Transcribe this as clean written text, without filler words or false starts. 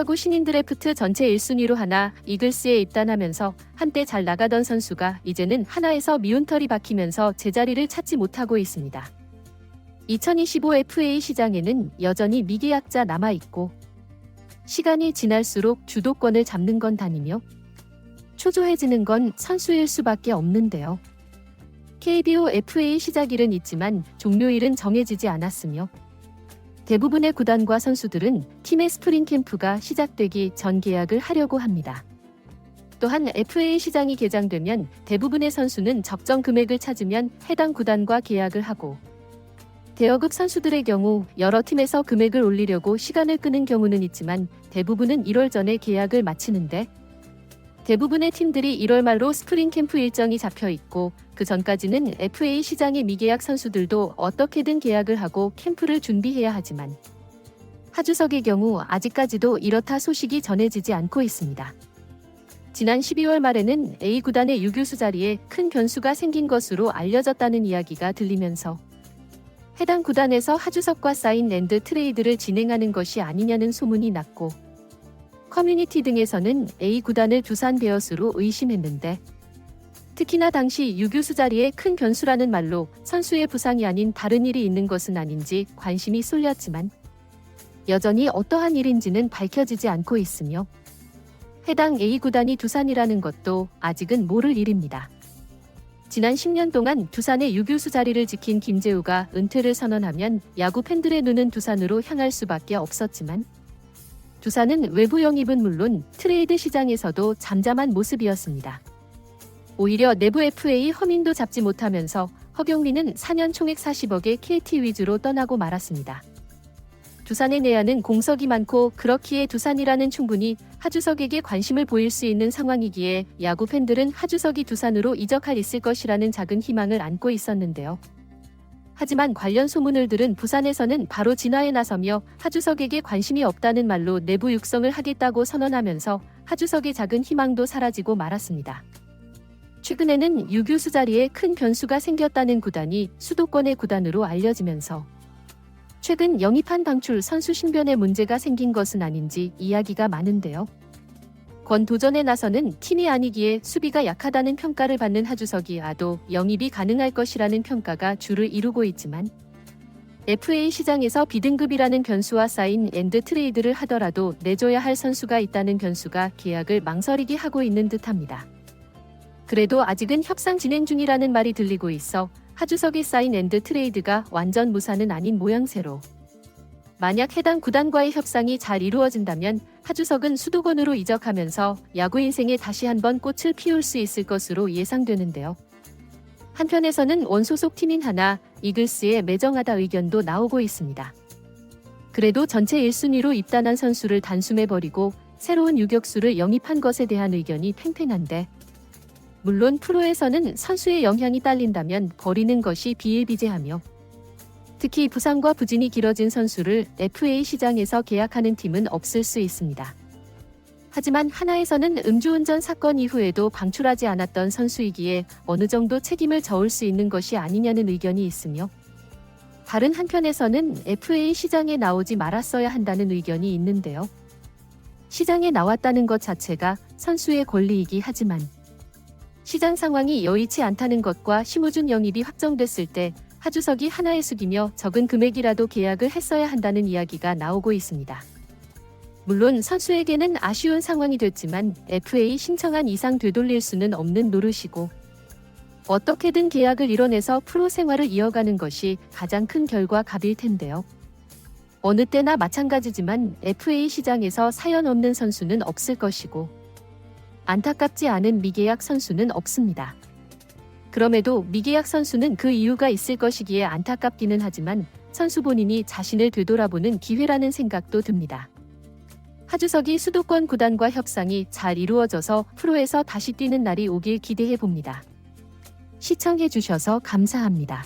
프로야구 신인 드래프트 전체 1순위로 하나 이글스에 입단하면서 한때 잘 나가던 선수가 이제는 하나에서 미운 털이 박히면서 제자리를 찾지 못하고 있습니다. 2025 FA 시장에는 여전히 미계약자 남아있고 시간이 지날수록 주도권을 잡는 건 단이며 초조해지는 건 선수일 수밖에 없는데요. KBO FA 시작일은 있지만 종료일은 정해지지 않았으며 대부분의 구단과 선수들은 팀의 스프링 캠프가 시작되기 전 계약을 하려고 합니다. 또한 FA 시장이 개장되면 대부분의 선수는 적정 금액을 찾으면 해당 구단과 계약을 하고 대여급 선수들의 경우 여러 팀에서 금액을 올리려고 시간을 끄는 경우는 있지만 대부분은 1월 전에 계약을 마치는데 대부분의 팀들이 1월 말로 스프링 캠프 일정이 잡혀 있고 그 전까지는 FA 시장의 미계약 선수들도 어떻게든 계약을 하고 캠프를 준비해야 하지만 하주석의 경우 아직까지도 이렇다 소식이 전해지지 않고 있습니다. 지난 12월 말에는 A 구단의 유교수 자리에 큰 변수가 생긴 것으로 알려졌다는 이야기가 들리면서 해당 구단에서 하주석과 사인 앤드 트레이드를 진행하는 것이 아니냐는 소문이 났고 커뮤니티 등에서는 A 구단을 두산 베어스로 의심했는데 특히나 당시 유교수 자리에 큰 변수라는 말로 선수의 부상이 아닌 다른 일이 있는 것은 아닌지 관심이 쏠렸지만 여전히 어떠한 일인지는 밝혀지지 않고 있으며 해당 A 구단이 두산이라는 것도 아직은 모를 일입니다. 지난 10년 동안 두산의 유교수 자리를 지킨 김재우가 은퇴를 선언하면 야구 팬들의 눈은 두산으로 향할 수밖에 없었지만 두산은 외부 영입은 물론 트레이드 시장에서도 잠잠한 모습이었습니다. 오히려 내부 FA 허민도 잡지 못하면서 허경민은 4년 총액 40억의 KT 위주로 떠나고 말았습니다. 두산의 내야는 공석이 많고 그렇기에 두산이라는 충분히 하주석에게 관심을 보일 수 있는 상황이기에 야구 팬들은 하주석이 두산으로 이적할 있을 것이라는 작은 희망을 안고 있었는데요. 하지만 관련 소문을 들은 부산에서는 바로 진화에 나서며 하주석에게 관심이 없다는 말로 내부 육성을 하겠다고 선언하면서 하주석의 작은 희망도 사라지고 말았습니다. 최근에는 유교수 자리에 큰 변수가 생겼다는 구단이 수도권의 구단으로 알려지면서 최근 영입한 방출 선수 신변에 문제가 생긴 것은 아닌지 이야기가 많은데요. 권 도전에 나서는 팀이 아니기에 수비가 약하다는 평가를 받는 하주석이 아도 영입이 가능할 것이라는 평가가 주를 이루고 있지만 FA 시장에서 B등급이라는 변수와 사인 앤드 트레이드를 하더라도 내줘야 할 선수가 있다는 변수가 계약을 망설이게 하고 있는 듯합니다. 그래도 아직은 협상 진행 중이라는 말이 들리고 있어 하주석의 사인 앤드 트레이드가 완전 무산은 아닌 모양새로 만약 해당 구단과의 협상이 잘 이루어진다면 하주석은 수도권으로 이적하면서 야구 인생에 다시 한번 꽃을 피울 수 있을 것으로 예상되는데요. 한편에서는 원소속 팀인 하나, 이글스에 매정하다 의견도 나오고 있습니다. 그래도 전체 1순위로 입단한 선수를 단숨해버리고 새로운 유격수를 영입한 것에 대한 의견이 팽팽한데 물론 프로에서는 선수의 영향이 딸린다면 버리는 것이 비일비재하며 특히 부상과 부진이 길어진 선수를 FA 시장에서 계약하는 팀은 없을 수 있습니다. 하지만 하나에서는 음주운전 사건 이후에도 방출하지 않았던 선수이기에 어느 정도 책임을 져올 수 있는 것이 아니냐는 의견이 있으며 다른 한편에서는 FA 시장에 나오지 말았어야 한다는 의견이 있는데요. 시장에 나왔다는 것 자체가 선수의 권리이기 하지만 시장 상황이 여의치 않다는 것과 심우준 영입이 확정됐을 때 하주석이 하나에 숙이며 적은 금액이라도 계약을 했어야 한다는 이야기가 나오고 있습니다. 물론 선수에게는 아쉬운 상황이 됐지만 FA 신청한 이상 되돌릴 수는 없는 노릇이고 어떻게든 계약을 이뤄내서 프로 생활을 이어가는 것이 가장 큰 결과값일 텐데요. 어느 때나 마찬가지지만 FA 시장에서 사연 없는 선수는 없을 것이고 안타깝지 않은 미계약 선수는 없습니다. 그럼에도 미계약 선수는 그 이유가 있을 것이기에 안타깝기는 하지만 선수 본인이 자신을 되돌아보는 기회라는 생각도 듭니다. 하주석이 수도권 구단과 협상이 잘 이루어져서 프로에서 다시 뛰는 날이 오길 기대해 봅니다. 시청해 주셔서 감사합니다.